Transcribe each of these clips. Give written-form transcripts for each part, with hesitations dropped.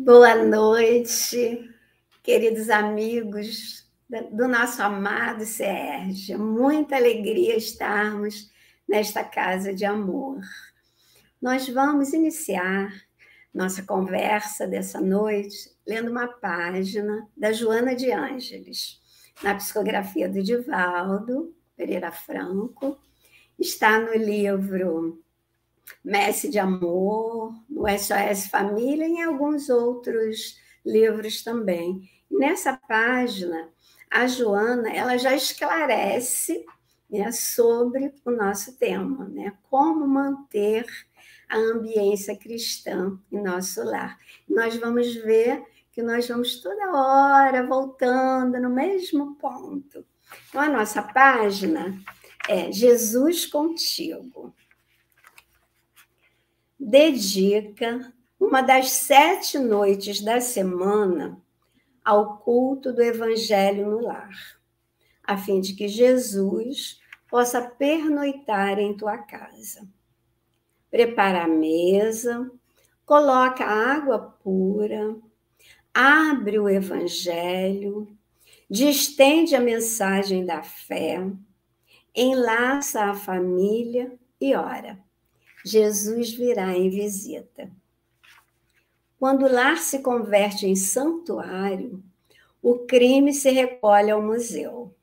Boa noite, queridos amigos do nosso amado Sérgio. Muita alegria estarmos nesta casa de amor. Nós vamos iniciar nossa conversa dessa noite lendo uma página da Joana de Ângeles, na psicografia do Divaldo Pereira Franco. Está no livro Messe de Amor, no SOS Família e em alguns outros livros também. Nessa página, a Joana ela já esclarece, né, sobre o nosso tema, né, como manter a ambiência cristã em nosso lar. Nós vamos ver que nós vamos toda hora voltando no mesmo ponto. Então, a nossa página é Jesus Contigo. Dedica uma das 7 noites da semana ao culto do Evangelho no lar, a fim de que Jesus possa pernoitar em tua casa. Prepara a mesa, coloca água pura, abre o Evangelho, distende a mensagem da fé, enlaça a família e ora. Jesus virá em visita. Quando o lar se converte em santuário, o crime se recolhe ao museu.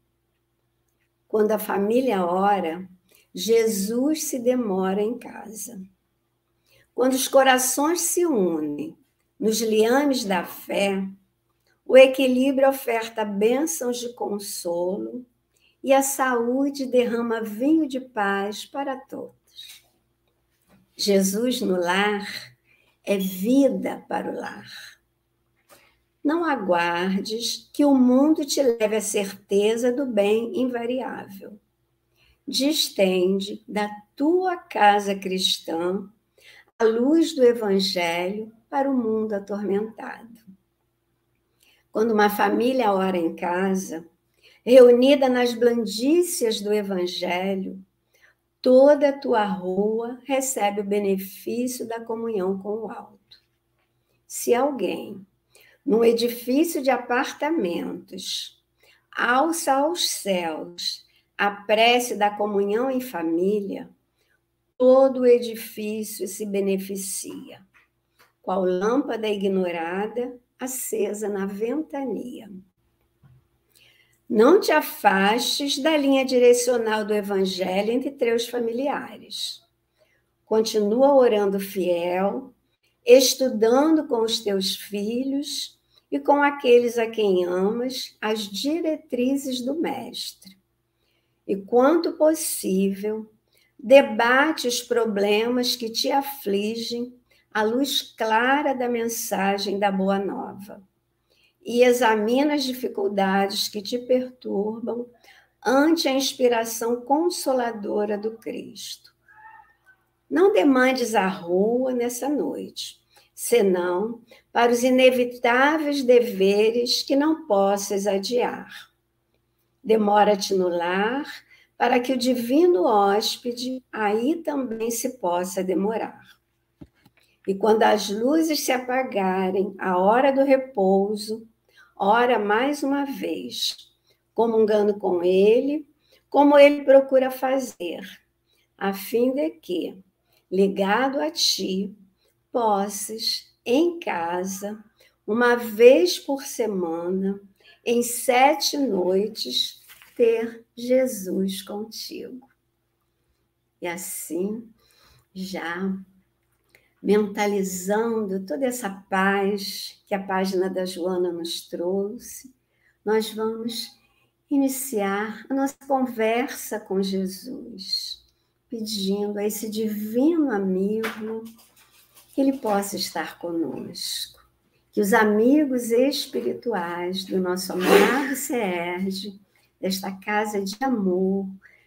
Quando a família ora, Jesus se demora em casa. Quando os corações se unem nos liames da fé, o equilíbrio oferta bênçãos de consolo e a saúde derrama vinho de paz para todos. Jesus no lar é vida para o lar. Não aguardes que o mundo te leve à certeza do bem invariável. Distende da tua casa cristã a luz do Evangelho para o mundo atormentado. Quando uma família ora em casa, reunida nas blandícias do Evangelho, toda a tua rua recebe o benefício da comunhão com o alto. Se alguém, num edifício de apartamentos, alça aos céus a prece da comunhão em família, todo o edifício se beneficia, qual lâmpada ignorada acesa na ventania. Não te afastes da linha direcional do Evangelho entre teus familiares. Continua orando fiel, estudando com os teus filhos e com aqueles a quem amas as diretrizes do Mestre. E, quanto possível, debate os problemas que te afligem à luz clara da mensagem da Boa Nova. E examina as dificuldades que te perturbam ante a inspiração consoladora do Cristo. Não demandes a rua nessa noite, senão para os inevitáveis deveres que não possas adiar. Demora-te no lar, para que o divino hóspede aí também se possa demorar. E quando as luzes se apagarem, a hora do repouso, ora mais uma vez, comungando com ele, como ele procura fazer, a fim de que, ligado a ti, possas, em casa, uma vez por semana, em 7 noites, ter Jesus contigo. E assim, já mentalizando toda essa paz que a página da Joana nos trouxe, nós vamos iniciar a nossa conversa com Jesus, pedindo a esse divino amigo que ele possa estar conosco, que os amigos espirituais do nosso amado Sérgio, desta casa de amor,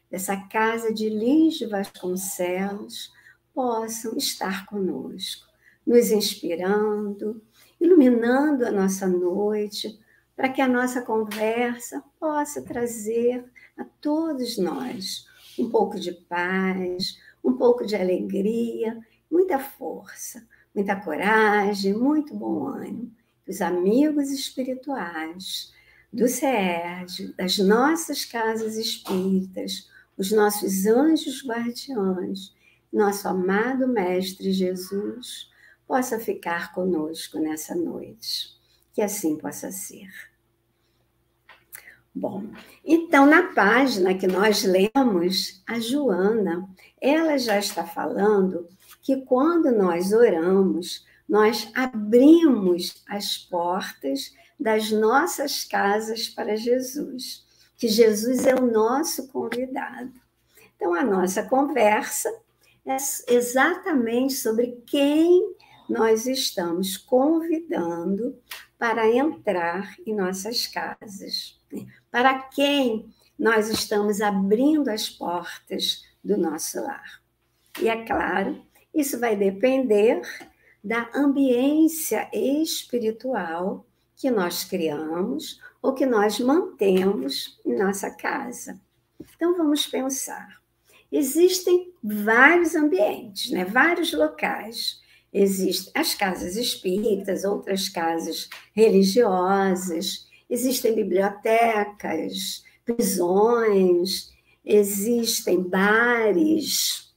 dessa casa de Lins de Vasconcelos, possam estar conosco, nos inspirando, iluminando a nossa noite, para que a nossa conversa possa trazer a todos nós um pouco de paz, um pouco de alegria, muita força, muita coragem, muito bom ânimo. Que os amigos espirituais do SERJ, das nossas casas espíritas, os nossos anjos guardiães, nosso amado Mestre Jesus, possa ficar conosco nessa noite. Que assim possa ser. Bom, então, na página que nós lemos, a Joana, ela já está falando que quando nós oramos, nós abrimos as portas das nossas casas para Jesus, que Jesus é o nosso convidado. Então, a nossa conversa é exatamente sobre quem nós estamos convidando para entrar em nossas casas, né? Para quem nós estamos abrindo as portas do nosso lar. E é claro, isso vai depender da ambiência espiritual que nós criamos ou que nós mantemos em nossa casa. Então, vamos pensar. Existem vários ambientes, né? Vários locais. Existem as casas espíritas, outras casas religiosas, existem bibliotecas, prisões, existem bares,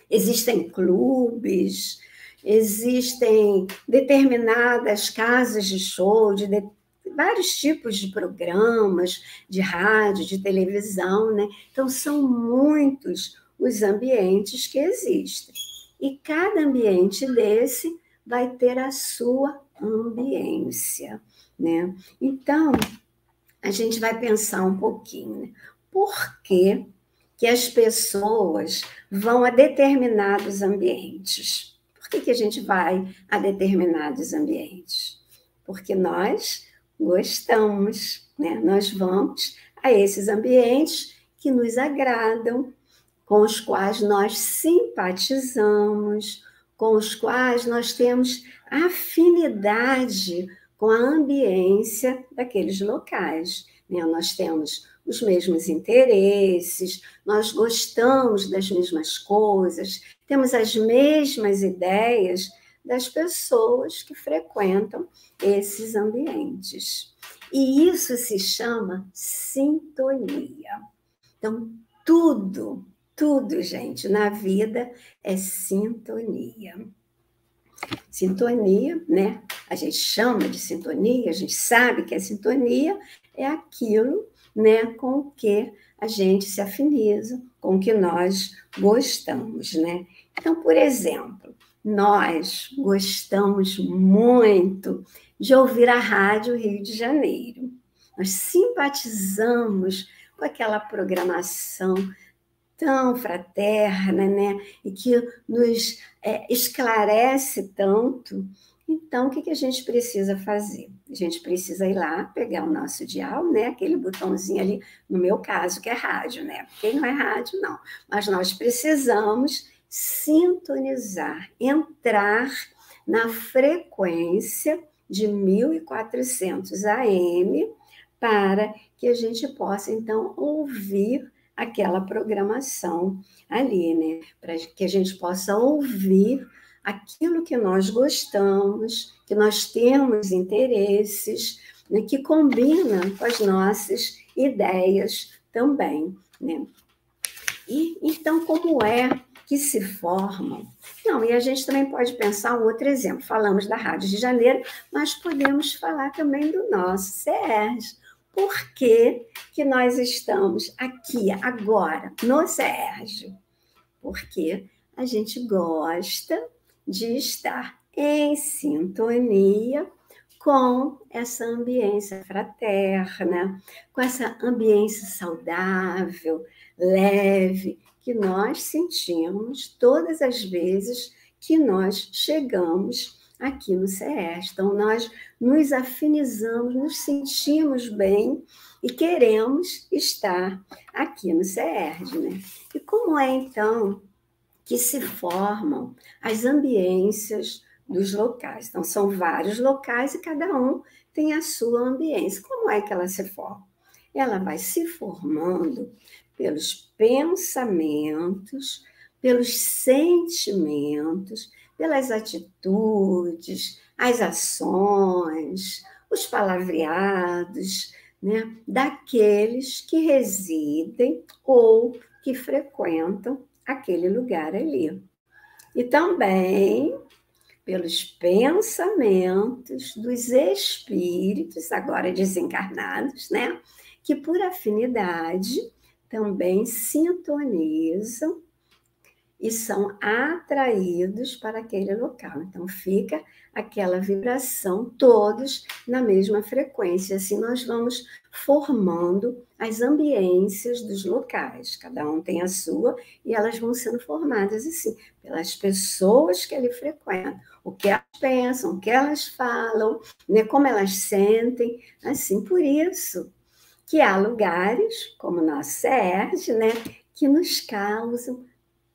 existem clubes, existem determinadas casas de show, vários tipos de programas, de rádio, de televisão, né? Então, são muitos os ambientes que existem. E cada ambiente desse vai ter a sua ambiência, né? Então, a gente vai pensar um pouquinho, né? Por que as pessoas vão a determinados ambientes? Por que a gente vai a determinados ambientes? Porque nós gostamos, né? Nós vamos a esses ambientes que nos agradam, com os quais nós simpatizamos, com os quais nós temos afinidade com a ambiência daqueles locais, né? Nós temos os mesmos interesses, nós gostamos das mesmas coisas, temos as mesmas ideias das pessoas que frequentam esses ambientes. E isso se chama sintonia. Então, tudo, gente, na vida é sintonia. Sintonia, né? A gente chama de sintonia, a gente sabe que a sintonia é aquilo, né, com o que a gente se afiniza, com o que nós gostamos, né? Então, por exemplo, nós gostamos muito de ouvir a Rádio Rio de Janeiro. Nós simpatizamos com aquela programação tão fraterna, né? E que nos esclarece tanto. Então, o que a gente precisa fazer? A gente precisa ir lá, pegar o nosso dial, né? Aquele botãozinho ali, no meu caso, que é rádio, né? Quem não é rádio, não. Mas nós precisamos sintonizar, entrar na frequência de 1400 AM para que a gente possa, então, ouvir aquela programação ali, né? Para que a gente possa ouvir aquilo que nós gostamos, que nós temos interesses, né? Que combina com as nossas ideias também, né? E então, como é que se formam? Não, e a gente também pode pensar um outro exemplo. Falamos da Rádio de Janeiro, mas podemos falar também do nosso SERJ. Por que nós estamos aqui agora no SERJ? Porque a gente gosta de estar em sintonia com essa ambiência fraterna, com essa ambiência saudável, leve, que nós sentimos todas as vezes que nós chegamos aqui no SERJ. Então, nós nos afinizamos, nos sentimos bem e queremos estar aqui no SERJ, né? E como é, então, que se formam as ambiências dos locais? Então, são vários locais e cada um tem a sua ambiência. Como é que ela se forma? Ela vai se formando pelos pensamentos, pelos sentimentos, pelas atitudes, as ações, os palavreados, né, daqueles que residem ou que frequentam aquele lugar ali. E também pelos pensamentos dos espíritos, agora desencarnados, né, que por afinidade também sintonizam e são atraídos para aquele local. Então, fica aquela vibração, todos na mesma frequência. Assim, nós vamos formando as ambiências dos locais. Cada um tem a sua, e elas vão sendo formadas, assim, pelas pessoas que ali frequentam. O que elas pensam, o que elas falam, né, como elas sentem. Assim, por isso que há lugares, como nosso SERJ, né, que nos causam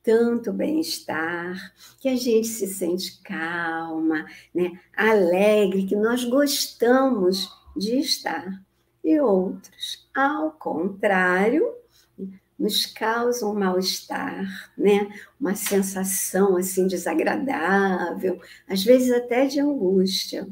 tanto bem-estar, que a gente se sente calma, né? Alegre, que nós gostamos de estar. E outros, ao contrário, nos causam mal-estar, né? Uma sensação assim desagradável, às vezes até de angústia.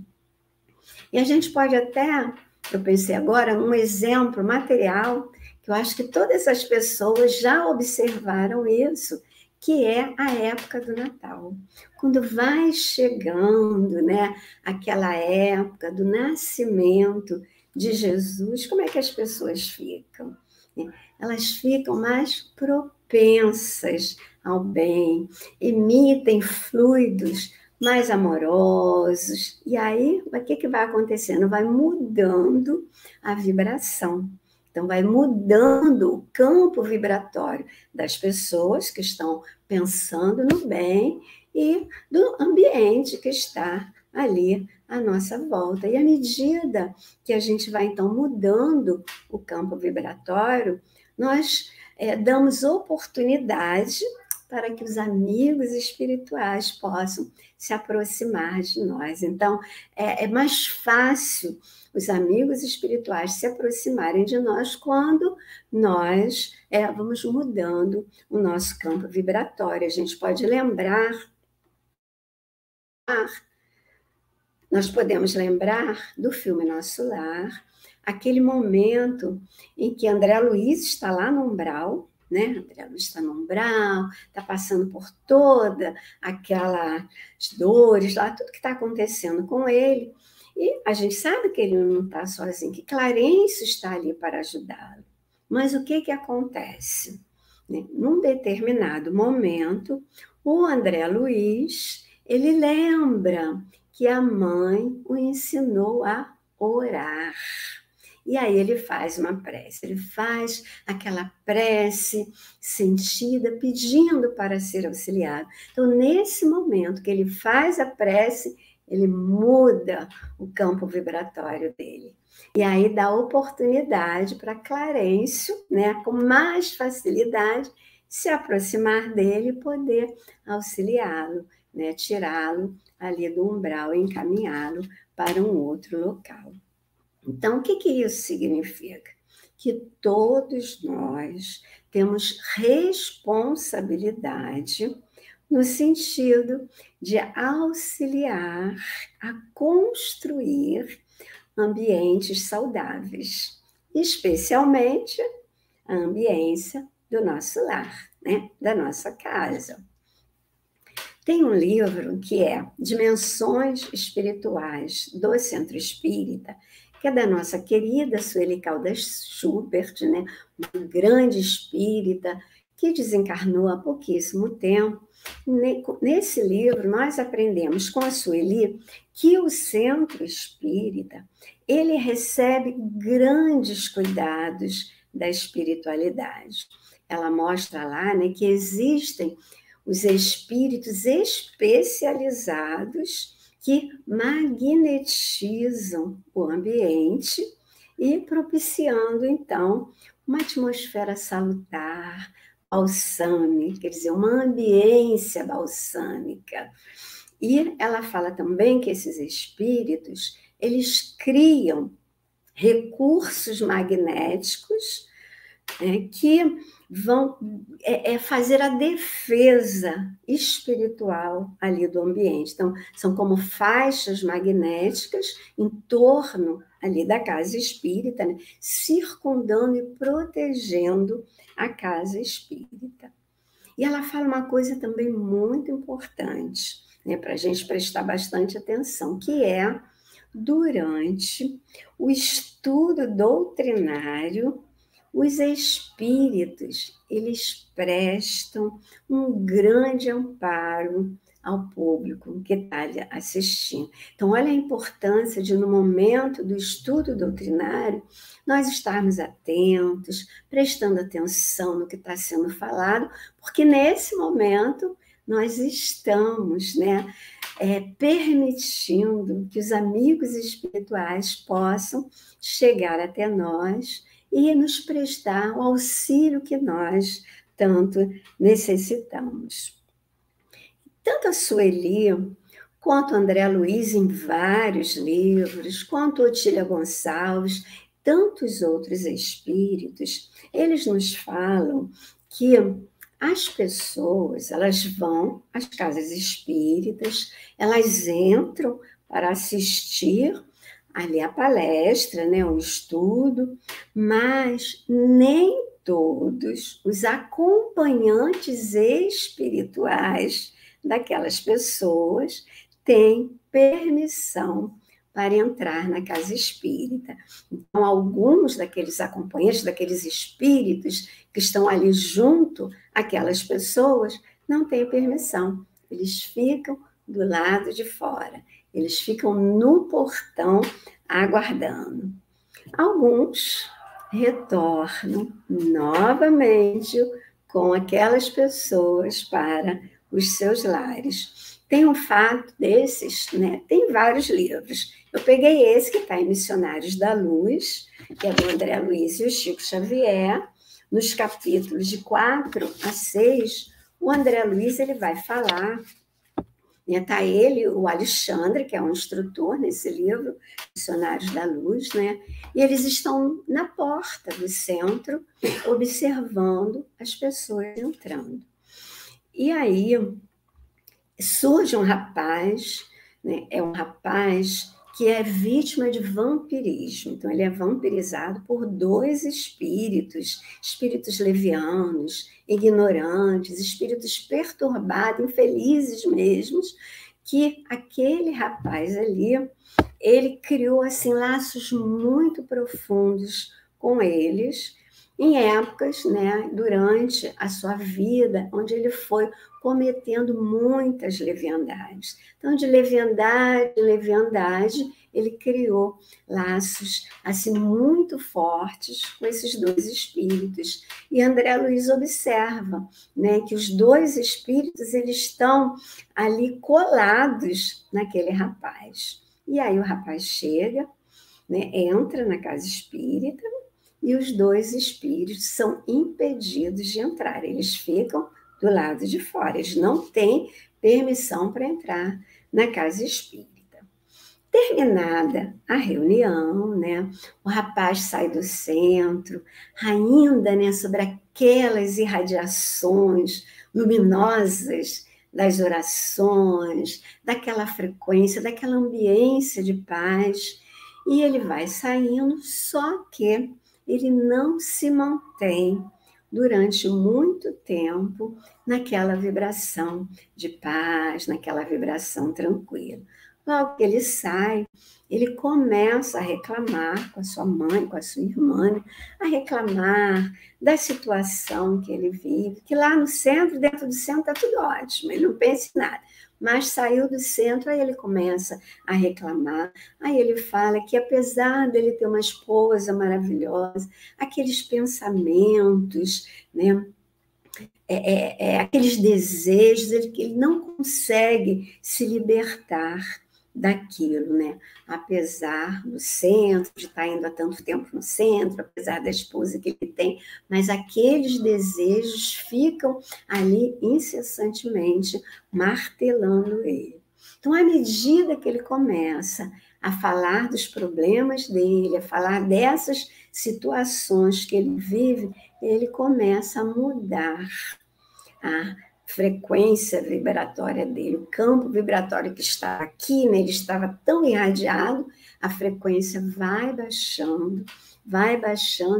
E a gente pode até, eu pensei agora, num exemplo material, que eu acho que todas as pessoas já observaram isso, que é a época do Natal. Quando vai chegando, né, aquela época do nascimento de Jesus, como é que as pessoas ficam? Elas ficam mais propensas ao bem, emitem fluidos mais amorosos, e aí o que vai acontecendo? Vai mudando a vibração. Então, vai mudando o campo vibratório das pessoas que estão pensando no bem e do ambiente que está ali à nossa volta. E à medida que a gente vai, então, mudando o campo vibratório, nós damos oportunidade para que os amigos espirituais possam se aproximar de nós. Então, é mais fácil os amigos espirituais se aproximarem de nós quando nós vamos mudando o nosso campo vibratório. A gente pode lembrar, nós podemos lembrar do filme Nosso Lar, aquele momento em que André Luiz está lá no umbral, né? André Luiz está no umbral, está passando por toda aquelas dores lá, tudo que está acontecendo com ele. E a gente sabe que ele não está sozinho, que Clarencio está ali para ajudá-lo. Mas o que acontece? Num determinado momento, o André Luiz, ele lembra que a mãe o ensinou a orar. E aí ele faz uma prece, ele faz aquela prece sentida, pedindo para ser auxiliado. Então, nesse momento que ele faz a prece, ele muda o campo vibratório dele. E aí dá oportunidade para Clarencio, né, com mais facilidade, se aproximar dele e poder auxiliá-lo, né, tirá-lo ali do umbral e encaminhá-lo para um outro local. Então, o que isso significa? Que todos nós temos responsabilidade no sentido de auxiliar a construir ambientes saudáveis, especialmente a ambiência do nosso lar, né? Da nossa casa. Tem um livro que é Dimensões Espirituais do Centro Espírita, que é da nossa querida Sueli Caldas Schubert, né? Uma grande espírita que desencarnou há pouquíssimo tempo. Nesse livro, nós aprendemos com a Sueli que o Centro Espírita, ele recebe grandes cuidados da espiritualidade. Ela mostra lá, né, que existem os espíritos especializados que magnetizam o ambiente e propiciando, então, uma atmosfera salutar, balsâmica, quer dizer, uma ambiência balsâmica. E ela fala também que esses espíritos, eles criam recursos magnéticos, né, que vão fazer a defesa espiritual ali do ambiente. Então, são como faixas magnéticas em torno ali da casa espírita, né? Circundando e protegendo a casa espírita. E ela fala uma coisa também muito importante, né, para a gente prestar bastante atenção, que é durante o estudo doutrinário, os espíritos, eles prestam um grande amparo ao público que está assistindo. Então, olha a importância de, no momento do estudo doutrinário, nós estarmos atentos, prestando atenção no que está sendo falado, porque nesse momento nós estamos, né, permitindo que os amigos espirituais possam chegar até nós e nos prestar o auxílio que nós tanto necessitamos. Tanto a Sueli, quanto André Luiz em vários livros, quanto Otília Gonçalves, tantos outros espíritos, eles nos falam que as pessoas, elas vão às casas espíritas, elas entram para assistir ali a palestra, né, o estudo, mas nem todos os acompanhantes espirituais daquelas pessoas têm permissão para entrar na casa espírita. Então, alguns daqueles acompanhantes, daqueles espíritos que estão ali junto àquelas pessoas, não têm permissão. Eles ficam do lado de fora. Eles ficam no portão aguardando. Alguns retornam novamente com aquelas pessoas para os seus lares. Tem um fato desses, né? Tem vários livros. Eu peguei esse que está em Missionários da Luz, que é do André Luiz e o Chico Xavier. Nos capítulos de 4 a 6, o André Luiz ele vai falar. Está ele, o Alexandre, que é um instrutor nesse livro, Missionários da Luz, né? E eles estão na porta do centro, observando as pessoas entrando. E aí surge um rapaz, né? É um rapaz que é vítima de vampirismo. Então, ele é vampirizado por 2 espíritos, espíritos levianos, ignorantes, espíritos perturbados, infelizes mesmos, que aquele rapaz ali, ele criou assim, laços muito profundos com eles, em épocas, né, durante a sua vida, onde ele foi cometendo muitas leviandades. Então, de leviandade em leviandade, ele criou laços assim muito fortes com esses 2 espíritos. E André Luiz observa, né, que os 2 espíritos eles estão ali colados naquele rapaz. E aí o rapaz chega, né, entra na casa espírita, e os 2 espíritos são impedidos de entrar. Eles ficam do lado de fora. Eles não têm permissão para entrar na casa espírita. Terminada a reunião, né, o rapaz sai do centro, ainda, né, sobre aquelas irradiações luminosas das orações, daquela frequência, daquela ambiência de paz, e ele vai saindo, só que ele não se mantém durante muito tempo naquela vibração de paz, naquela vibração tranquila. Logo que ele sai, ele começa a reclamar com a sua mãe, com a sua irmã, a reclamar da situação que ele vive, que lá no centro, dentro do centro, está tudo ótimo, ele não pensa em nada. Mas saiu do centro, aí ele começa a reclamar, aí ele fala que apesar dele ter uma esposa maravilhosa, aqueles pensamentos, né, aqueles desejos, ele não consegue se libertar daquilo, né? Apesar do centro, de estar indo há tanto tempo no centro, apesar da esposa que ele tem, mas aqueles desejos ficam ali incessantemente martelando ele. Então, à medida que ele começa a falar dos problemas dele, a falar dessas situações que ele vive, ele começa a mudar a frequência vibratória dele, o campo vibratório que estava aqui, né, ele estava tão irradiado, a frequência vai baixando,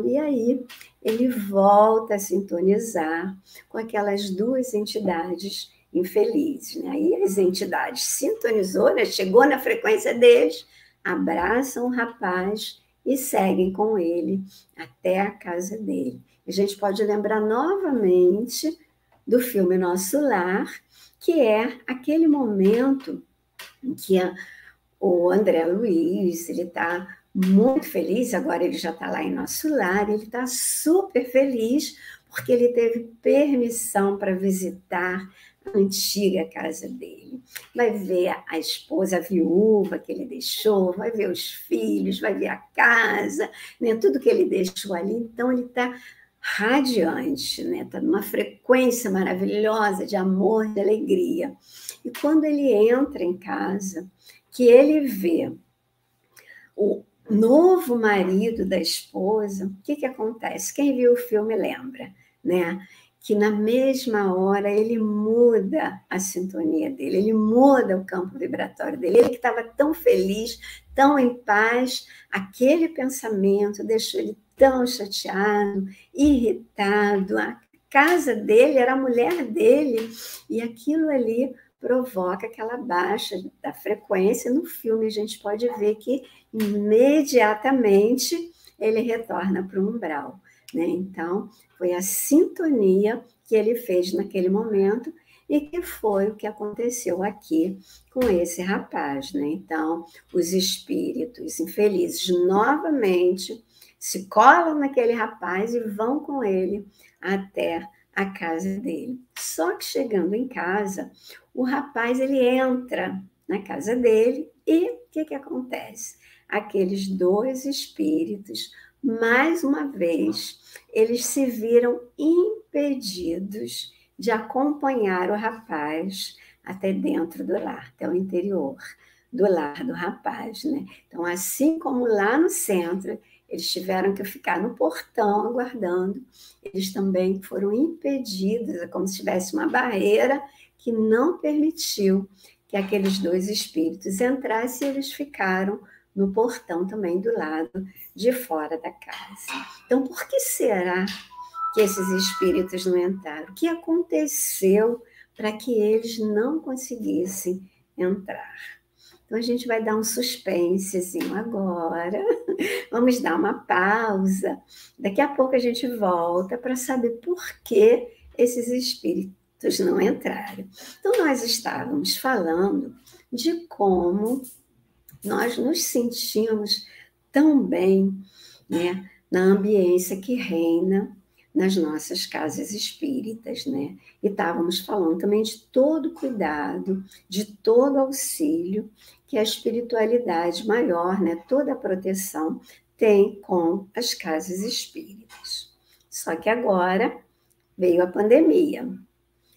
e aí ele volta a sintonizar com aquelas duas entidades infelizes. Né? Aí as entidades sintonizou, né, chegou na frequência deles, abraçam o rapaz e seguem com ele até a casa dele. A gente pode lembrar novamente do filme Nosso Lar, que é aquele momento em que o André Luiz, ele está muito feliz, agora ele já está lá em Nosso Lar, ele está super feliz, porque ele teve permissão para visitar a antiga casa dele. Vai ver a esposa a viúva que ele deixou, vai ver os filhos, vai ver a casa, né, tudo que ele deixou ali, então ele está radiante, né? Está numa frequência maravilhosa de amor, de alegria. E quando ele entra em casa, que ele vê o novo marido da esposa, o que acontece? Quem viu o filme lembra, né? Que na mesma hora ele muda a sintonia dele, ele muda o campo vibratório dele. Ele que estava tão feliz, tão em paz, aquele pensamento deixou ele tão chateado, irritado. A casa dele era a mulher dele, e aquilo ali provoca aquela baixa da frequência. No filme a gente pode ver que imediatamente ele retorna para o umbral. Né? Então, foi a sintonia que ele fez naquele momento e que foi o que aconteceu aqui com esse rapaz. Né? Então, os espíritos infelizes novamente se colam naquele rapaz e vão com ele até a casa dele. Só que chegando em casa, o rapaz ele entra na casa dele e o que acontece? Aqueles dois espíritos, mais uma vez, eles se viram impedidos de acompanhar o rapaz até dentro do lar, até o interior do lar do rapaz. Né? Então, assim como lá no centro, eles tiveram que ficar no portão aguardando, eles também foram impedidos, é como se tivesse uma barreira que não permitiu que aqueles dois espíritos entrassem, e eles ficaram no portão também do lado de fora da casa. Então, por que será que esses espíritos não entraram? O que aconteceu para que eles não conseguissem entrar? Então, a gente vai dar um suspensezinho agora, vamos dar uma pausa. Daqui a pouco a gente volta para saber por que esses espíritos não entraram. Então, nós estávamos falando de como nós nos sentimos tão bem, né, na ambiência que reina nas nossas casas espíritas, né? E estávamos falando também de todo cuidado, de todo auxílio que a espiritualidade maior, né, toda a proteção tem com as casas espíritas. Só que agora veio a pandemia.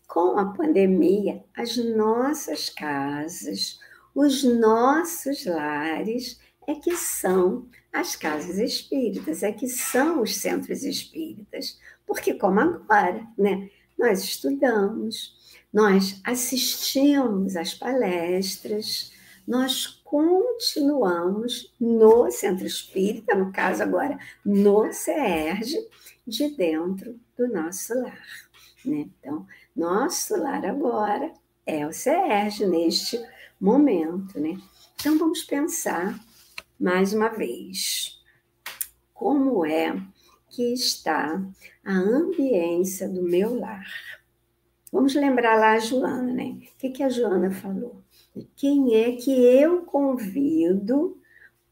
Com a pandemia, as nossas casas, os nossos lares é que são as casas espíritas, é que são os centros espíritas. Porque como agora, né, nós estudamos, nós assistimos às palestras, nós continuamos no centro espírita, no caso agora no CERJ, de dentro do nosso lar. Né? Então, nosso lar agora é o CERJ neste momento. Né? Então, vamos pensar mais uma vez como é que está a ambiência do meu lar. Vamos lembrar lá a Joana, né? O que a Joana falou? Quem é que eu convido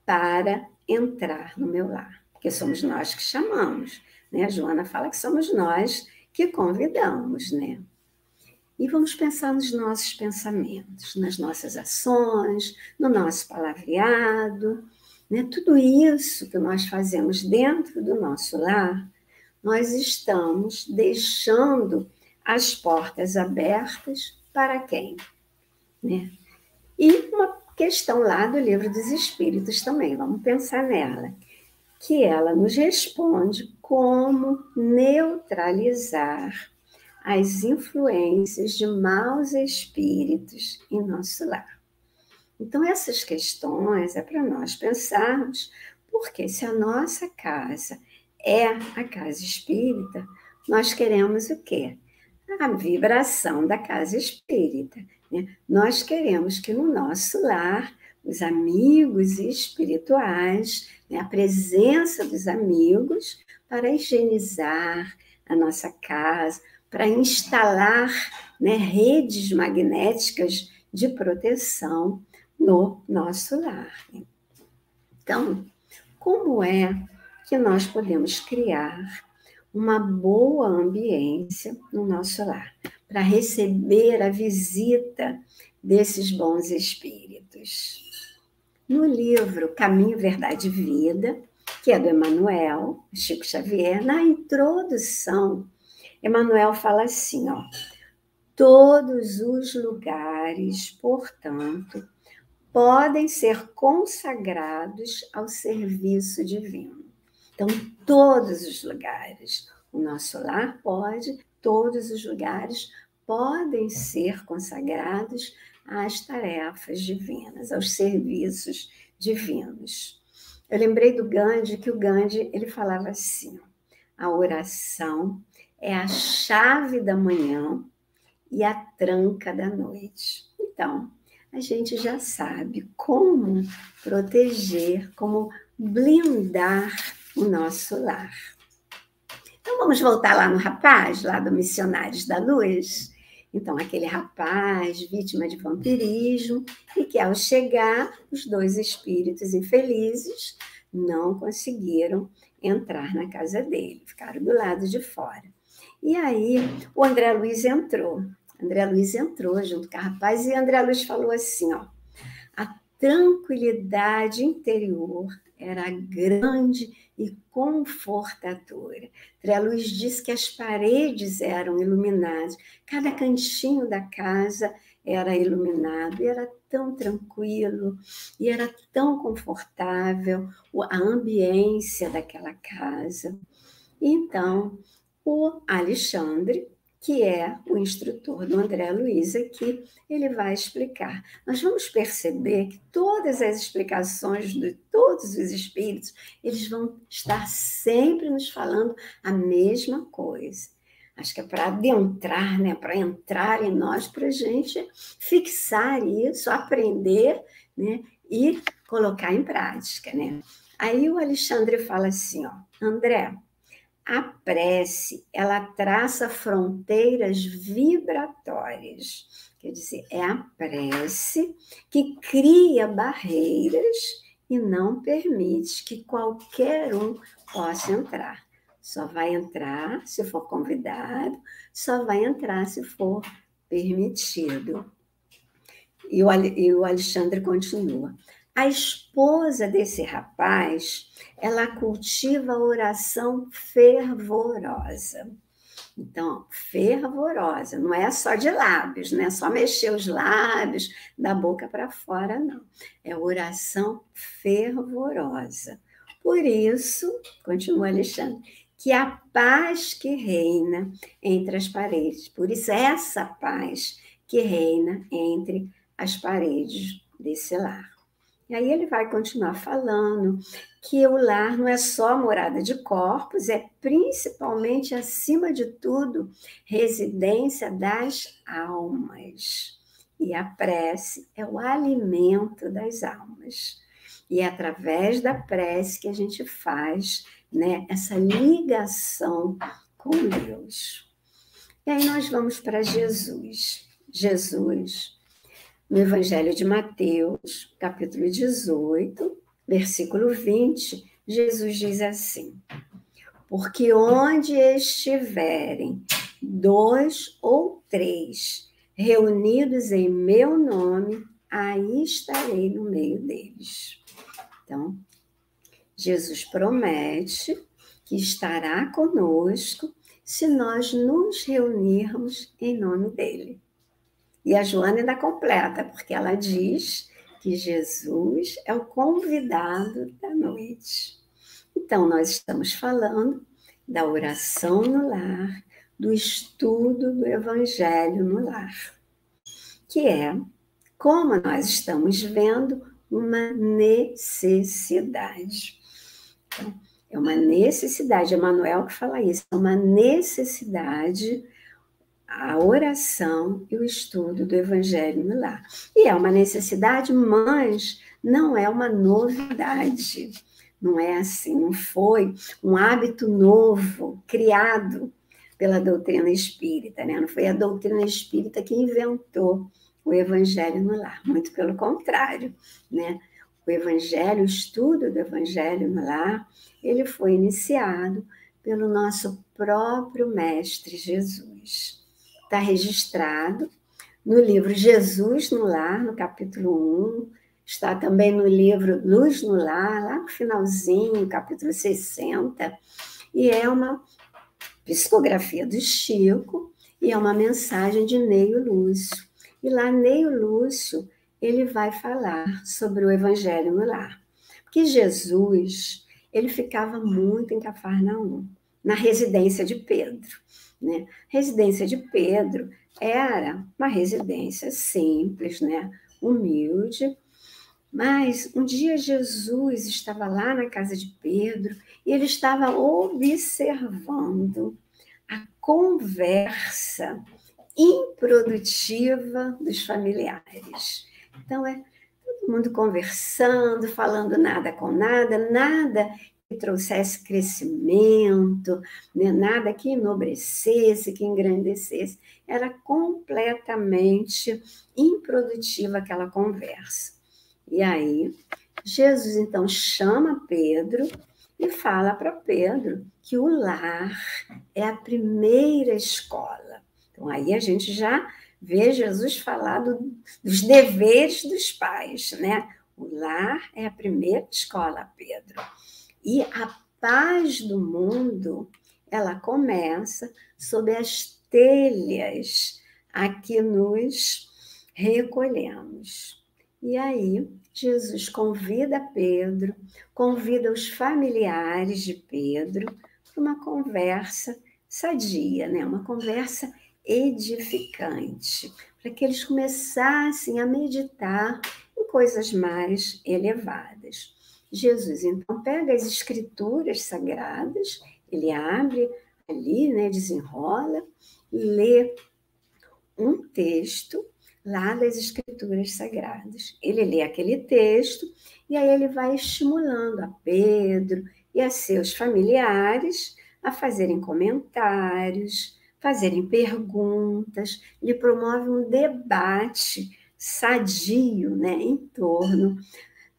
para entrar no meu lar? Porque somos nós que chamamos, né? A Joana fala que somos nós que convidamos, né? E vamos pensar nos nossos pensamentos, nas nossas ações, no nosso palavreado, né? Tudo isso que nós fazemos dentro do nosso lar, nós estamos deixando as portas abertas para quem? Né? E uma questão lá do Livro dos Espíritos também, vamos pensar nela. que ela nos responde como neutralizar as influências de maus espíritos em nosso lar. Então, essas questões é para nós pensarmos, porque se a nossa casa é a casa espírita, nós queremos o quê? A vibração da casa espírita, né? Nós queremos que no nosso lar os amigos espirituais, né, a presença dos amigos para higienizar a nossa casa, para instalar, né, redes magnéticas de proteção no nosso lar. Então, como é que nós podemos criar uma boa ambiência no nosso lar, para receber a visita desses bons espíritos? No livro Caminho, Verdade e Vida, que é do Emmanuel, Chico Xavier, na introdução, Emmanuel fala assim, ó: todos os lugares, portanto, podem ser consagrados ao serviço divino. Então, todos os lugares, o nosso lar pode, todos os lugares podem ser consagrados às tarefas divinas, aos serviços divinos. Eu lembrei do Gandhi, que o Gandhi ele falava assim: a oração é a chave da manhã e a tranca da noite. Então, a gente já sabe como proteger, como blindar o nosso lar. Então, vamos voltar lá no rapaz, lá do Missionários da Luz. Então, aquele rapaz, vítima de vampirismo, e que ao chegar, os dois espíritos infelizes não conseguiram entrar na casa dele, ficaram do lado de fora. E aí, o André Luiz entrou. André Luiz entrou junto com a rapaz e André Luiz falou assim, ó: a tranquilidade interior era grande e confortadora. André Luiz disse que as paredes eram iluminadas, cada cantinho da casa era iluminado, e era tão tranquilo, e era tão confortável a ambiência daquela casa. Então, o Alexandre, que é o instrutor do André Luiz aqui, ele vai explicar. Nós vamos perceber que todas as explicações de todos os espíritos, eles vão estar sempre nos falando a mesma coisa. Acho que é para adentrar, né? Para entrar em nós, para a gente fixar isso, aprender, né? E colocar em prática, né? Aí o Alexandre fala assim, ó: André, a prece, ela traça fronteiras vibratórias. Quer dizer, é a prece que cria barreiras e não permite que qualquer um possa entrar. Só vai entrar se for convidado, só vai entrar se for permitido. E o Alexandre continua: a esposa desse rapaz, ela cultiva a oração fervorosa. Então, fervorosa, não é só de lábios, não é só mexer os lábios da boca para fora, não. É oração fervorosa. Por isso, continua Alexandre, que a paz que reina entre as paredes, por isso essa paz que reina entre as paredes desse lar. E aí ele vai continuar falando que o lar não é só morada de corpos, é principalmente, acima de tudo, residência das almas. E a prece é o alimento das almas. E é através da prece que a gente faz, né, essa ligação com Deus. E aí nós vamos para Jesus. Jesus, no Evangelho de Mateus, capítulo 18, versículo 20, Jesus diz assim: porque onde estiverem 2 ou 3 reunidos em meu nome, aí estarei no meio deles. Então, Jesus promete que estará conosco se nós nos reunirmos em nome dele. E a Joana ainda completa, porque ela diz que Jesus é o convidado da noite. Então, nós estamos falando da oração no lar, do estudo do Evangelho no lar, que é, como nós estamos vendo, uma necessidade. Então, é uma necessidade, Emmanuel que fala isso, é uma necessidade a oração e o estudo do Evangelho no lar. E é uma necessidade, mas não é uma novidade. Não é assim, não foi um hábito novo, criado pela doutrina espírita, né? Não foi a doutrina espírita que inventou o Evangelho no lar, muito pelo contrário, né? O Evangelho, o estudo do Evangelho no lar, ele foi iniciado pelo nosso próprio Mestre Jesus. Está registrado no livro Jesus no Lar, no capítulo 1, está também no livro Luz no Lar, lá no finalzinho, capítulo 60, e é uma psicografia do Chico, e é uma mensagem de Neio Lúcio. E lá, Neio Lúcio, ele vai falar sobre o Evangelho no Lar. Porque Jesus, ele ficava muito em Cafarnaum, na residência de Pedro, né? Residência de Pedro era uma residência simples, né? Humilde, mas um dia Jesus estava lá na casa de Pedro e ele estava observando a conversa improdutiva dos familiares. Então, todo mundo conversando, falando nada com nada, nada que trouxesse crescimento, né? Nada que enobrecesse, que engrandecesse. Era completamente improdutiva aquela conversa. E aí, Jesus, então, chama Pedro e fala para Pedro que o lar é a primeira escola. Então, aí a gente já vê Jesus falar dos deveres dos pais, né? O lar é a primeira escola, Pedro. E a paz do mundo, ela começa sob as telhas a que nos recolhemos. E aí, Jesus convida Pedro, convida os familiares de Pedro para uma conversa sadia, né? Uma conversa edificante, para que eles começassem a meditar em coisas mais elevadas. Jesus, então, pega as escrituras sagradas, ele abre ali, né, desenrola, lê um texto lá das escrituras sagradas. Ele lê aquele texto e aí ele vai estimulando a Pedro e a seus familiares a fazerem comentários, fazerem perguntas, ele promove um debate sadio, né, em torno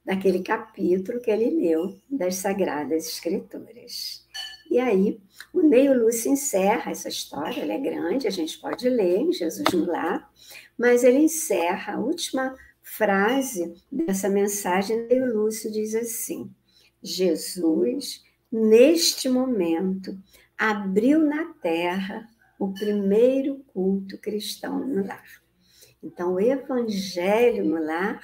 daquele capítulo que ele leu das Sagradas Escrituras. E aí, o Neio Lúcio encerra essa história, ela é grande, a gente pode ler em Jesus no Lar, mas ele encerra a última frase dessa mensagem. Neio Lúcio diz assim: Jesus, neste momento, abriu na terra o primeiro culto cristão no lar. Então, o Evangelho no lar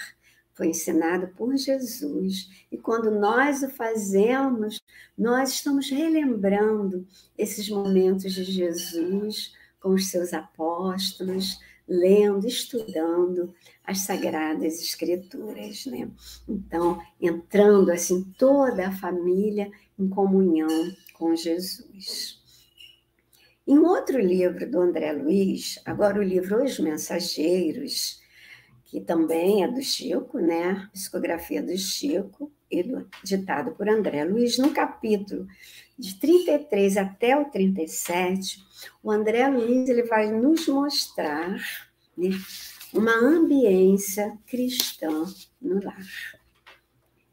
foi ensinado por Jesus, e quando nós o fazemos, nós estamos relembrando esses momentos de Jesus com os seus apóstolos, lendo, estudando as Sagradas Escrituras, né? Então, entrando assim toda a família em comunhão com Jesus. Em outro livro do André Luiz, agora o livro Os Mensageiros, que também é do Chico, né? Psicografia do Chico, ditado por André Luiz, no capítulo de 33 até o 37, o André Luiz ele vai nos mostrar, né, uma ambiência cristã no lar.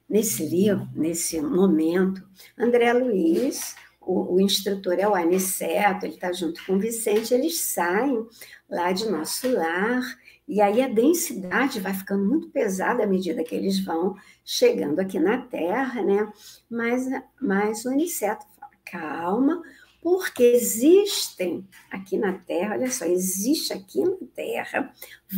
Nesse livro, nesse momento, André Luiz, o instrutor é o Aniceto, ele está junto com o Vicente, eles saem lá de Nosso Lar, e aí a densidade vai ficando muito pesada à medida que eles vão chegando aqui na Terra, né? Mas o Aniceto fala, calma, porque existem aqui na Terra, olha só, existe aqui na Terra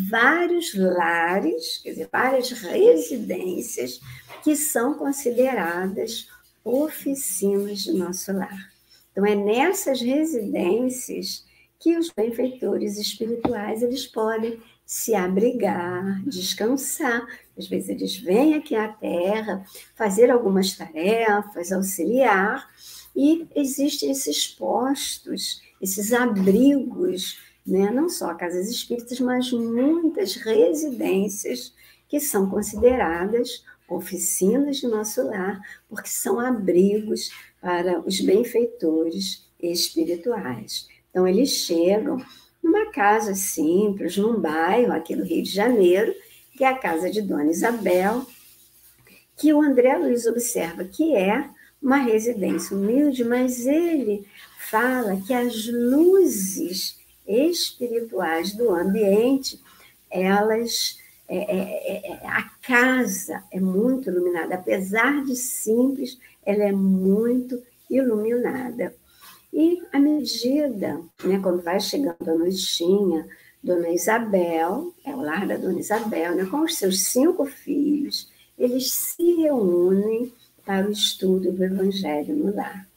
vários lares, quer dizer, várias residências que são consideradas oficinas de nosso lar. Então, é nessas residências que os benfeitores espirituais eles podem se abrigar, descansar. Às vezes eles vêm aqui à Terra fazer algumas tarefas, auxiliar, e existem esses postos, esses abrigos, né? Não só casas espíritas, mas muitas residências que são consideradas oficinas de nosso lar, porque são abrigos para os benfeitores espirituais. Então, eles chegam numa casa simples, num bairro aqui no Rio de Janeiro, que é a casa de Dona Isabel, que o André Luiz observa que é uma residência humilde, mas ele fala que as luzes espirituais do ambiente, elas... a casa é muito iluminada, apesar de simples, ela é muito iluminada. E à medida, né, quando vai chegando a noitinha, Dona Isabel, é o lar da Dona Isabel, né, com os seus 5 filhos, eles se reúnem para o estudo do Evangelho no lar.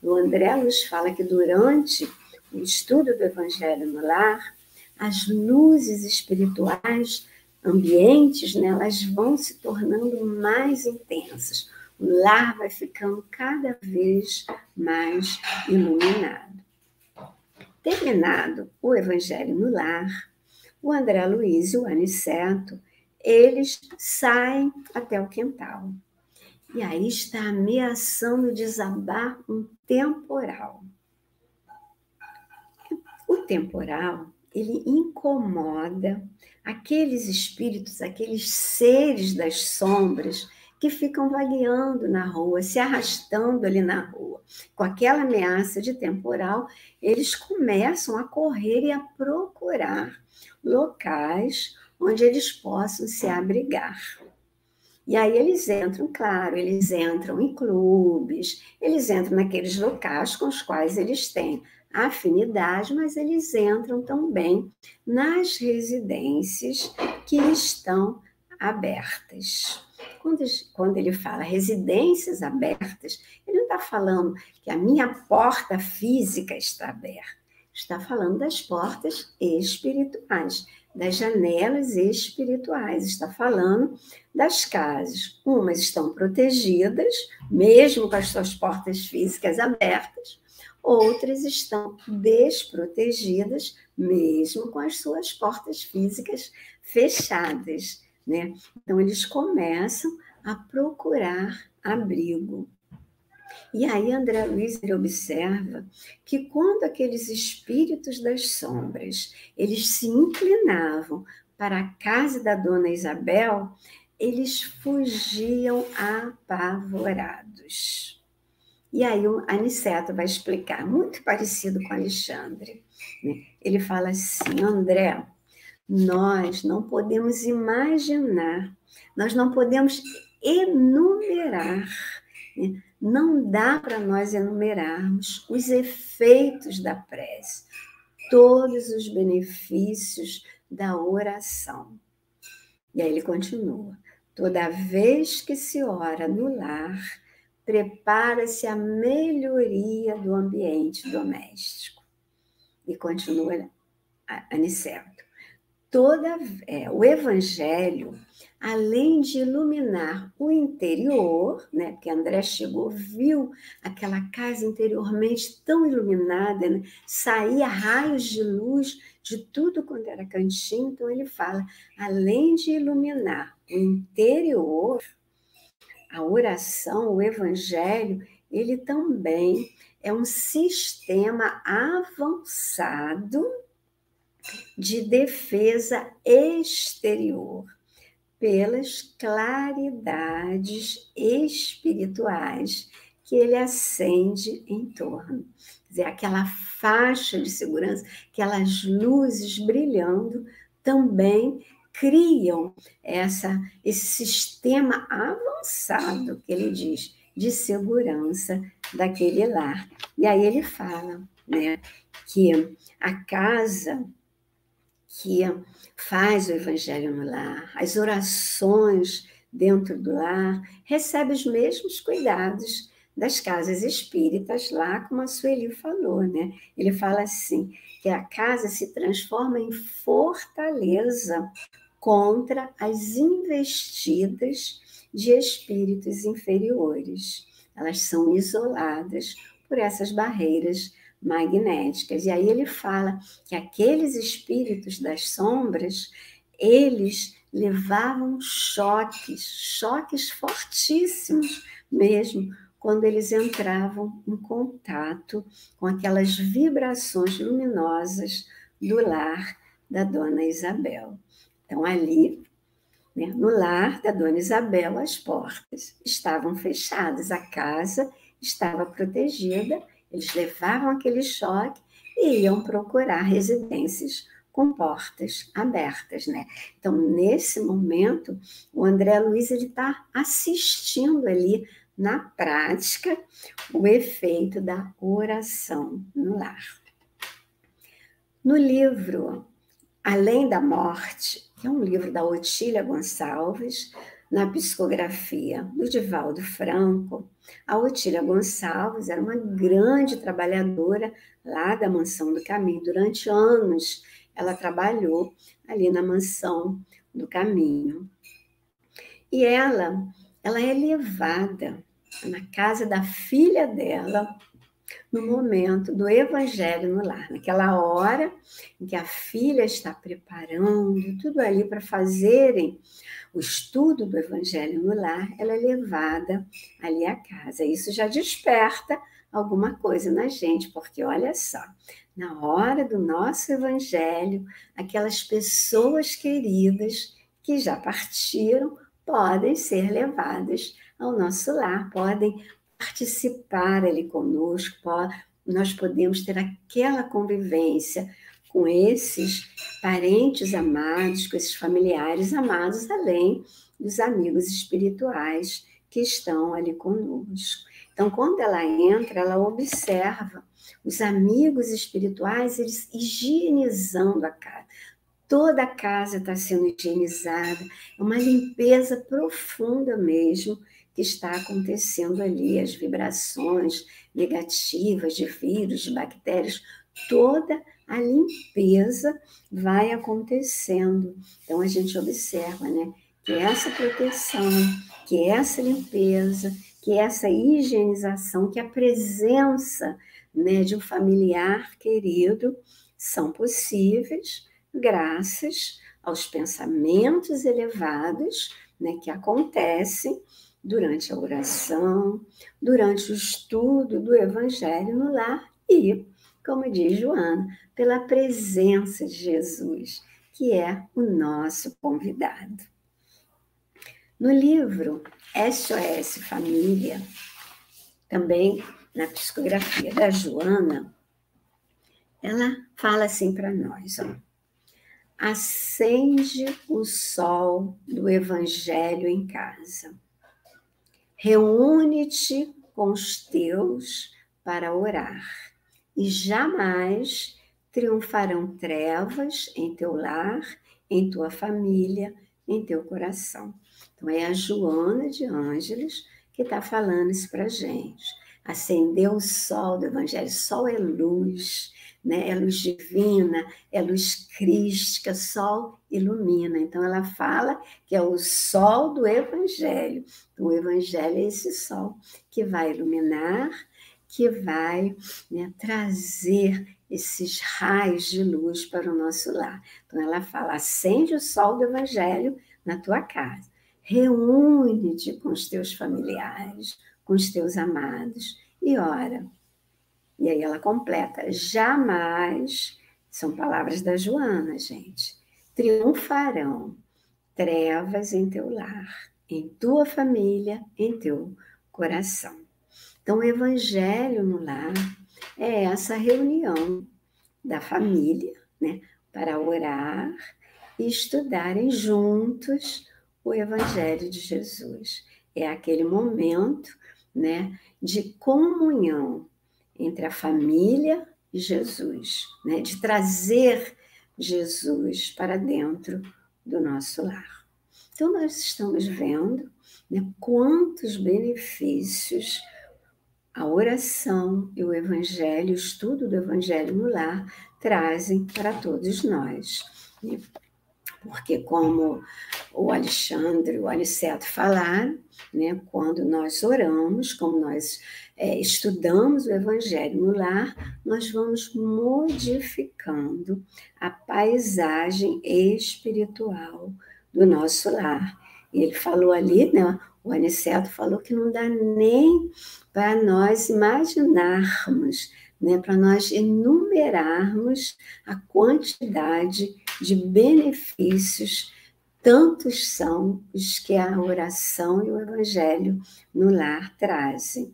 O André nos fala que durante o estudo do Evangelho no lar, as luzes espirituais ambientes, né, elas vão se tornando mais intensas. O lar vai ficando cada vez mais iluminado. Terminado o Evangelho no lar, o André Luiz e o Aniceto, eles saem até o quintal. E aí está ameaçando desabar um temporal. O temporal, ele incomoda aqueles espíritos, aqueles seres das sombras que ficam vagueando na rua, se arrastando ali na rua. Com aquela ameaça de temporal, eles começam a correr e a procurar locais onde eles possam se abrigar. E aí eles entram, claro, eles entram em clubes, eles entram naqueles locais com os quais eles têm afinidade, mas eles entram também nas residências que estão abertas. Quando ele fala residências abertas, ele não está falando que a minha porta física está aberta, está falando das portas espirituais, das janelas espirituais, está falando das casas. Umas estão protegidas, mesmo com as suas portas físicas abertas, outras estão desprotegidas, mesmo com as suas portas físicas fechadas, né? Então, eles começam a procurar abrigo. E aí, André Luiz ele observa que quando aqueles espíritos das sombras, eles se inclinavam para a casa da Dona Isabel, eles fugiam apavorados. E aí o Aniceto vai explicar, muito parecido com Alexandre, né? Ele fala assim, André, nós não podemos imaginar, nós não podemos enumerar, né? Não dá para nós enumerarmos os efeitos da prece, todos os benefícios da oração. E aí ele continua, toda vez que se ora no lar, prepara-se a melhoria do ambiente doméstico. E continua Aniceto. O Evangelho, além de iluminar o interior, né, porque André chegou, viu aquela casa interiormente tão iluminada, né, saía raios de luz de tudo quanto era cantinho, então ele fala, além de iluminar o interior, a oração, o Evangelho, ele também é um sistema avançado de defesa exterior pelas claridades espirituais que ele acende em torno. Quer dizer, aquela faixa de segurança, aquelas luzes brilhando, também criam esse sistema avançado, que ele diz, de segurança daquele lar. E aí ele fala, né, que a casa que faz o Evangelho no lar, as orações dentro do lar, recebe os mesmos cuidados das casas espíritas, lá como a Sueli falou, né? Ele fala assim, que a casa se transforma em fortaleza contra as investidas de espíritos inferiores. Elas são isoladas por essas barreiras magnéticas. E aí ele fala que aqueles espíritos das sombras, eles levavam choques fortíssimos mesmo, quando eles entravam em contato com aquelas vibrações luminosas do lar da Dona Isabel. Então, ali, né, no lar da Dona Isabel, as portas estavam fechadas, a casa estava protegida, eles levavam aquele choque e iam procurar residências com portas abertas, né? Então, nesse momento, o André Luiz está assistindo ali, na prática, o efeito da oração no lar. No livro Além da Morte, que é um livro da Otília Gonçalves, na psicografia do Divaldo Franco, a Otília Gonçalves era uma grande trabalhadora lá da Mansão do Caminho. Durante anos, ela trabalhou ali na Mansão do Caminho. E ela é levada na casa da filha dela, no momento do evangelho no lar, naquela hora em que a filha está preparando tudo ali para fazerem o estudo do evangelho no lar, ela é levada ali à casa. Isso já desperta alguma coisa na gente, porque olha só, na hora do nosso evangelho, aquelas pessoas queridas que já partiram podem ser levadas ao nosso lar, podem participar ali conosco, nós podemos ter aquela convivência com esses parentes amados, com esses familiares amados, além dos amigos espirituais que estão ali conosco. Então, quando ela entra, ela observa os amigos espirituais, eles higienizando a casa. Toda a casa está sendo higienizada, é uma limpeza profunda mesmo que está acontecendo ali, as vibrações negativas de vírus, de bactérias, toda a limpeza vai acontecendo. Então, a gente observa, né, que essa proteção, que essa limpeza, que essa higienização, que a presença, né, de um familiar querido são possíveis graças aos pensamentos elevados, né, que acontecem durante a oração, durante o estudo do Evangelho no lar e, como diz Joana, pela presença de Jesus, que é o nosso convidado. No livro SOS Família, também na psicografia da Joana, ela fala assim para nós, ó. Acende o sol do Evangelho em casa. Reúne-te com os teus para orar, e jamais triunfarão trevas em teu lar, em tua família, em teu coração. Então, é a Joana de Ângeles que está falando isso para a gente. Acender o sol do Evangelho. Sol é luz, né? É luz divina, é luz crística, sol ilumina. Então, ela fala que é o sol do Evangelho. O Evangelho é esse sol que vai iluminar, que vai, né, trazer esses raios de luz para o nosso lar. Então, ela fala, acende o sol do Evangelho na tua casa. Reúne-te com os teus familiares, com os teus amados e ora. E aí ela completa, jamais, são palavras da Joana, gente, triunfarão trevas em teu lar, em tua família, em teu coração. Então, o Evangelho no lar é essa reunião da família, né, para orar e estudarem juntos o Evangelho de Jesus. É aquele momento, né, de comunhão entre a família e Jesus, né, de trazer Jesus para dentro do nosso lar. Então, nós estamos vendo, né, quantos benefícios a oração e o Evangelho, o estudo do Evangelho no lar, trazem para todos nós. Porque, como o Alexandre e o Aniceto falaram, né, quando nós oramos, como nós estudamos o Evangelho no lar, nós vamos modificando a paisagem espiritual do nosso lar. E ele falou ali, né, o Aniceto falou que não dá nem para nós imaginarmos, né, para nós enumerarmos a quantidade de benefícios, tantos são os que a oração e o Evangelho no lar trazem.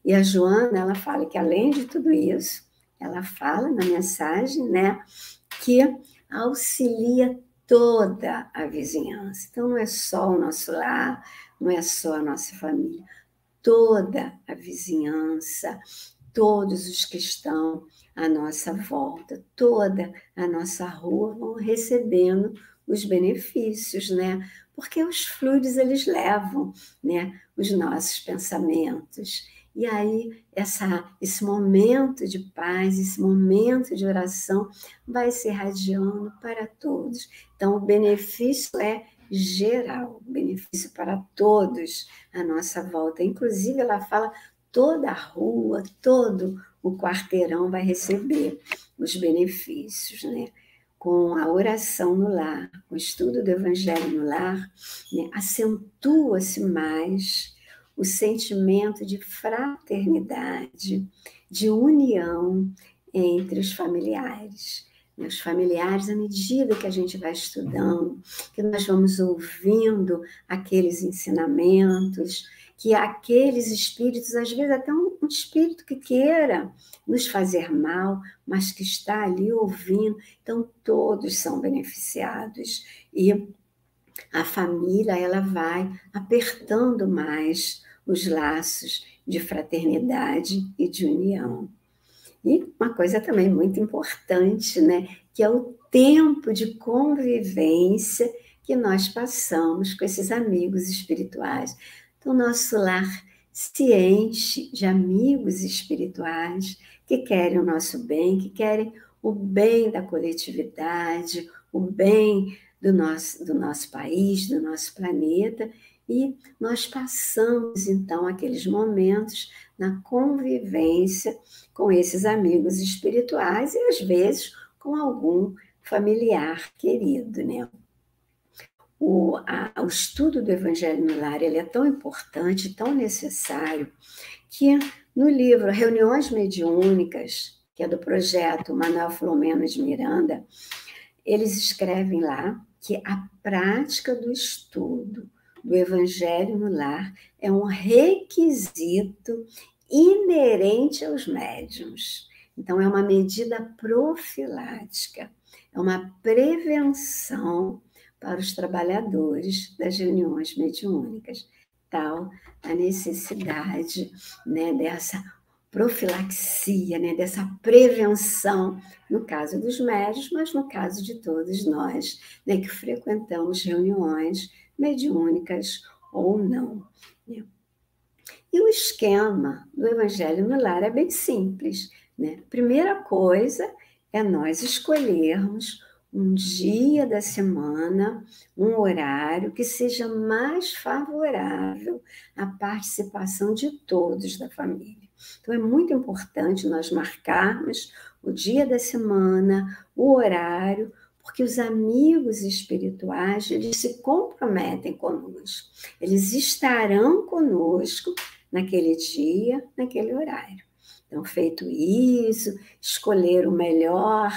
E a Joana, ela fala que, além de tudo isso, ela fala na mensagem, né, que auxilia toda a vizinhança. Então, não é só o nosso lar, não é só a nossa família, toda a vizinhança, todos os que estão à nossa volta, toda a nossa rua vão recebendo os benefícios, né? Porque os fluidos, eles levam, né, os nossos pensamentos. E aí, esse momento de paz, esse momento de oração vai se irradiando para todos. Então, o benefício é geral, benefício para todos à nossa volta. Inclusive, ela fala toda a rua, todo o quarteirão vai receber os benefícios, né? Com a oração no lar, com o estudo do Evangelho no lar, né, acentua-se mais o sentimento de fraternidade, de união entre os familiares. Os familiares, à medida que a gente vai estudando, que nós vamos ouvindo aqueles ensinamentos, que aqueles espíritos, às vezes até um espírito que queira nos fazer mal, mas que está ali ouvindo, então todos são beneficiados. E a família, ela vai apertando mais os laços de fraternidade e de união. E uma coisa também muito importante, né, que é o tempo de convivência que nós passamos com esses amigos espirituais. Então, nosso lar se enche de amigos espirituais que querem o nosso bem, que querem o bem da coletividade, o bem do nosso país, do nosso planeta, e nós passamos, então, aqueles momentos na convivência com esses amigos espirituais e, às vezes, com algum familiar querido, né? O estudo do Evangelho no Lar, ele é tão importante, tão necessário, que no livro Reuniões Mediúnicas, que é do projeto Manuel Filomeno de Miranda, eles escrevem lá que a prática do estudo do Evangelho no Lar é um requisito inerente aos médiuns. Então, é uma medida profilática, é uma prevenção para os trabalhadores das reuniões mediúnicas, tal a necessidade, né, dessa profilaxia, né, dessa prevenção, no caso dos médiuns, mas no caso de todos nós, né, que frequentamos reuniões mediúnicas ou não. Né? E o esquema do Evangelho no Lar é bem simples. Né? Primeira coisa é nós escolhermos um dia da semana, um horário que seja mais favorável à participação de todos da família. Então, é muito importante nós marcarmos o dia da semana, o horário, porque os amigos espirituais, eles se comprometem conosco. Eles estarão conosco naquele dia, naquele horário. Então, feito isso, escolher o melhor,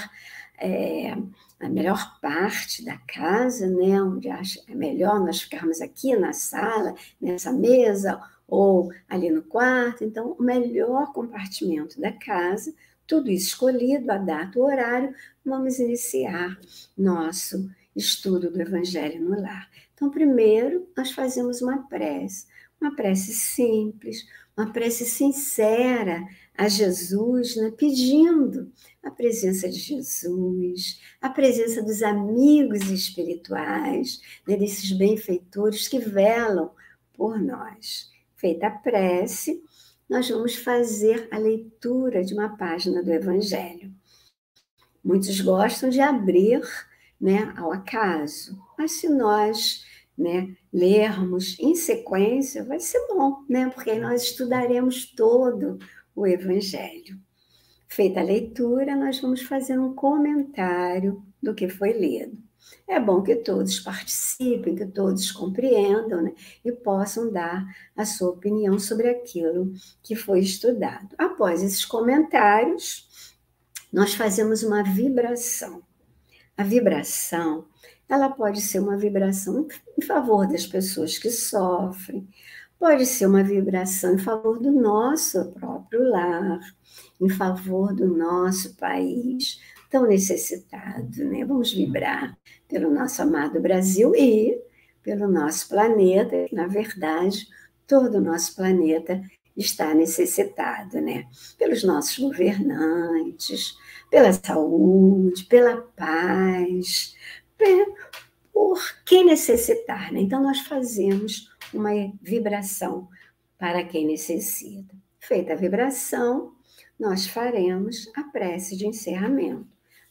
a melhor parte da casa, né, onde é melhor nós ficarmos aqui na sala, nessa mesa, ou ali no quarto. Então, o melhor compartimento da casa, tudo isso escolhido, a data, o horário, vamos iniciar nosso estudo do Evangelho no Lar. Então, primeiro, nós fazemos uma prece simples, uma prece sincera a Jesus, né, pedindo a presença de Jesus, a presença dos amigos espirituais, né, desses benfeitores que velam por nós. Feita a prece, nós vamos fazer a leitura de uma página do Evangelho. Muitos gostam de abrir, né, ao acaso, mas se nós, né, lermos em sequência, vai ser bom, né, porque aí nós estudaremos todo o Evangelho. Feita a leitura, nós vamos fazer um comentário do que foi lido. É bom que todos participem, que todos compreendam, né, e possam dar a sua opinião sobre aquilo que foi estudado. Após esses comentários, nós fazemos uma vibração. A vibração, ela pode ser uma vibração em favor das pessoas que sofrem, pode ser uma vibração em favor do nosso próprio lar, em favor do nosso país tão necessitado, né? Vamos vibrar pelo nosso amado Brasil e pelo nosso planeta, que, na verdade, todo o nosso planeta está necessitado, né? Pelos nossos governantes, pela saúde, pela paz, por quem necessitar, né? Então, nós fazemos uma vibração para quem necessita. Feita a vibração, nós faremos a prece de encerramento.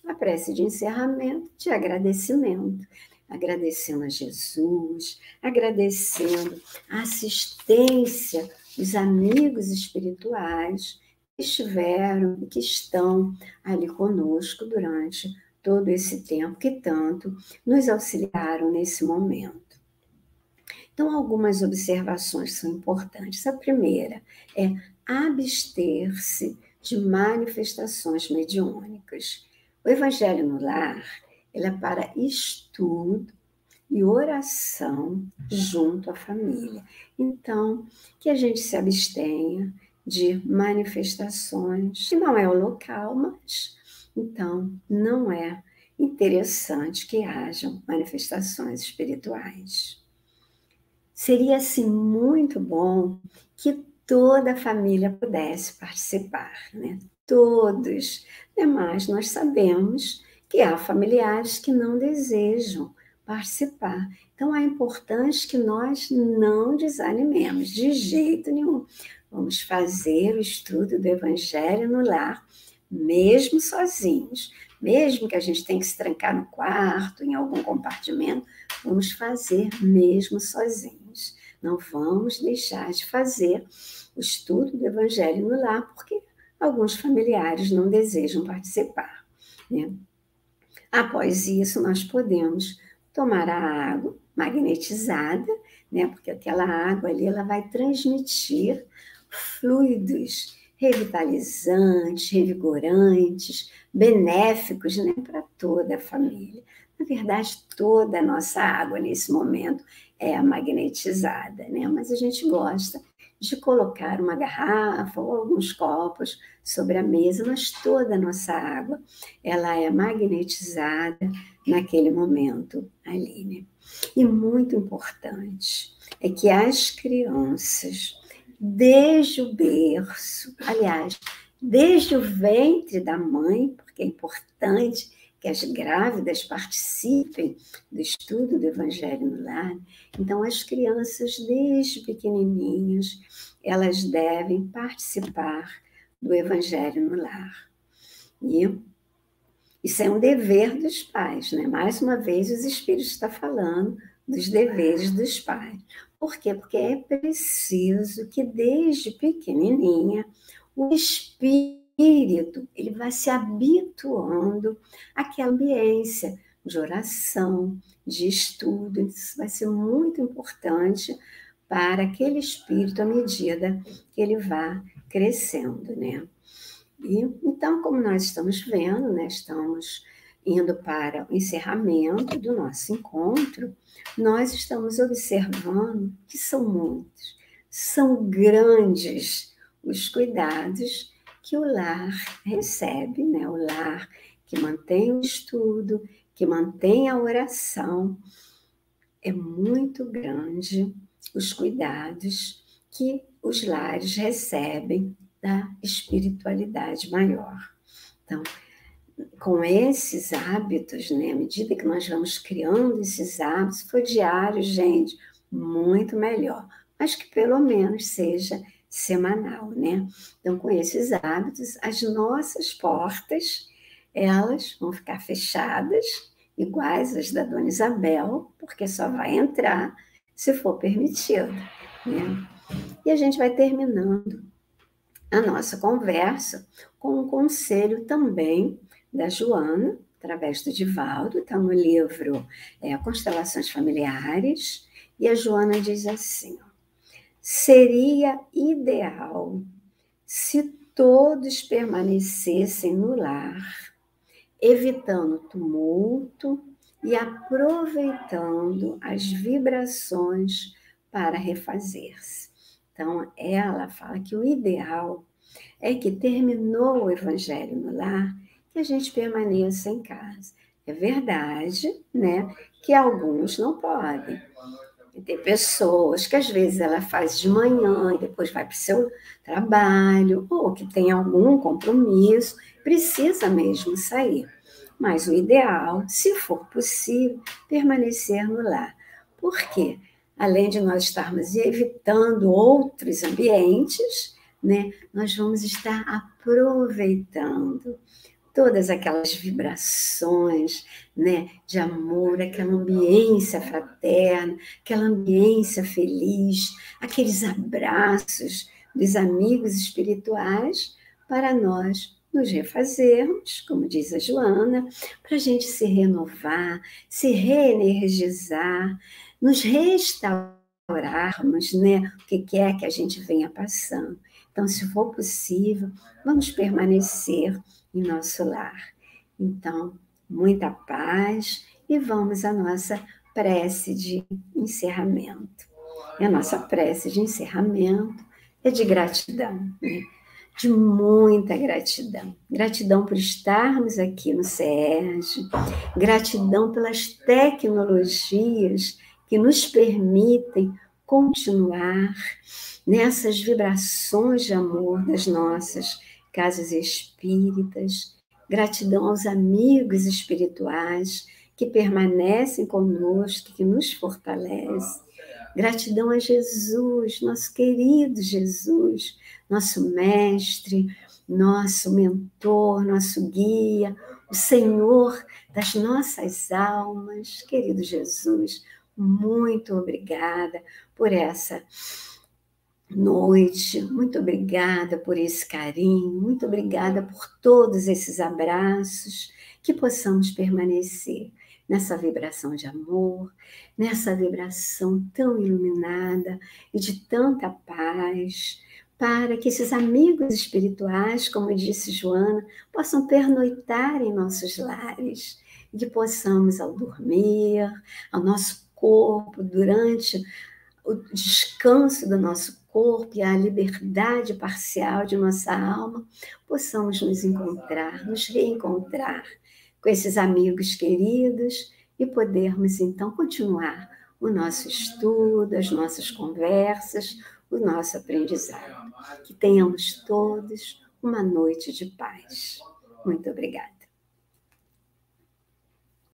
A prece de encerramento de agradecimento. Agradecendo a Jesus, agradecendo a assistência dos amigos espirituais que estiveram e que estão ali conosco durante todo esse tempo, que tanto nos auxiliaram nesse momento. Então, algumas observações são importantes. A primeira é abster-se de manifestações mediúnicas. O Evangelho no Lar, ele é para estudo e oração junto à família. Então, que a gente se abstenha de manifestações, que não é o local, mas então não é interessante que hajam manifestações espirituais. Seria, assim, muito bom que toda a família pudesse participar, né? Todos. Mas nós sabemos que há familiares que não desejam participar. Então, é importante que nós não desanimemos, de jeito nenhum. Vamos fazer o estudo do Evangelho no lar, mesmo sozinhos. Mesmo que a gente tenha que se trancar no quarto, em algum compartimento, vamos fazer mesmo sozinhos. Não vamos deixar de fazer o estudo do Evangelho no lar, porque alguns familiares não desejam participar, né? Após isso, nós podemos tomar a água magnetizada, né? Porque aquela água ali, ela vai transmitir fluidos revitalizantes, revigorantes, benéficos, né? Para toda a família. Na verdade, toda a nossa água nesse momento é magnetizada, né? Mas a gente gosta de colocar uma garrafa ou alguns copos sobre a mesa, mas toda a nossa água, ela é magnetizada naquele momento ali, né? E muito importante é que as crianças, desde o berço, aliás, desde o ventre da mãe, porque é importante que as grávidas participem do estudo do Evangelho no Lar. Então, as crianças, desde pequenininhas, elas devem participar do Evangelho no Lar. E isso é um dever dos pais, né? Mais uma vez, os Espíritos estão falando dos deveres dos pais. Por quê? Porque é preciso que, desde pequenininha, o espírito ele vai se habituando àquela ambiência de oração, de estudo. Isso vai ser muito importante para aquele espírito à medida que ele vá crescendo, né? E, então, como nós estamos vendo, né, estamos indo para o encerramento do nosso encontro, nós estamos observando que são muitos, são grandes os cuidados que o lar recebe, né? O lar que mantém o estudo, que mantém a oração, é muito grande os cuidados que os lares recebem da espiritualidade maior. Então, com esses hábitos, né, à medida que nós vamos criando esses hábitos, se for diário, gente, muito melhor, mas que pelo menos seja semanal, né? Então, com esses hábitos, as nossas portas, elas vão ficar fechadas, iguais às da Dona Isabel, porque só vai entrar se for permitido, né? E a gente vai terminando a nossa conversa com um conselho também da Joana, através do Divaldo, está no livro Constelações Familiares, e a Joana diz assim: seria ideal se todos permanecessem no lar, evitando tumulto e aproveitando as vibrações para refazer-se. Então, ela fala que o ideal é que terminou o evangelho no lar, que a gente permaneça em casa. É verdade, né, que alguns não podem. E tem pessoas que às vezes ela faz de manhã e depois vai para o seu trabalho, ou que tem algum compromisso, precisa mesmo sair. Mas o ideal, se for possível, permanecer no lar. Por quê? Além de nós estarmos evitando outros ambientes, né, nós vamos estar aproveitando todas aquelas vibrações, né, de amor, aquela ambiência fraterna, aquela ambiência feliz, aqueles abraços dos amigos espirituais para nós nos refazermos, como diz a Joana, para a gente se renovar, se reenergizar, nos restaurarmos, né, o que quer que a gente venha passando. Então, se for possível, vamos permanecer em nosso lar. Então, muita paz e vamos à nossa prece de encerramento. E a nossa prece de encerramento é de gratidão, né? De muita gratidão. Gratidão por estarmos aqui no SERJ, gratidão pelas tecnologias que nos permitem continuar nessas vibrações de amor das nossas casas espíritas, gratidão aos amigos espirituais que permanecem conosco, que nos fortalecem, gratidão a Jesus, nosso querido Jesus, nosso mestre, nosso mentor, nosso guia, o Senhor das nossas almas, querido Jesus, muito obrigada por essa noite, muito obrigada por esse carinho, muito obrigada por todos esses abraços, que possamos permanecer nessa vibração de amor, nessa vibração tão iluminada e de tanta paz, para que esses amigos espirituais, como disse Joana, possam pernoitar em nossos lares, e que possamos, ao dormir, ao nosso corpo, durante o descanso do nosso corpo e a liberdade parcial de nossa alma, possamos nos encontrar, nos reencontrar com esses amigos queridos e podermos, então, continuar o nosso estudo, as nossas conversas, o nosso aprendizado. Que tenhamos todos uma noite de paz. Muito obrigada.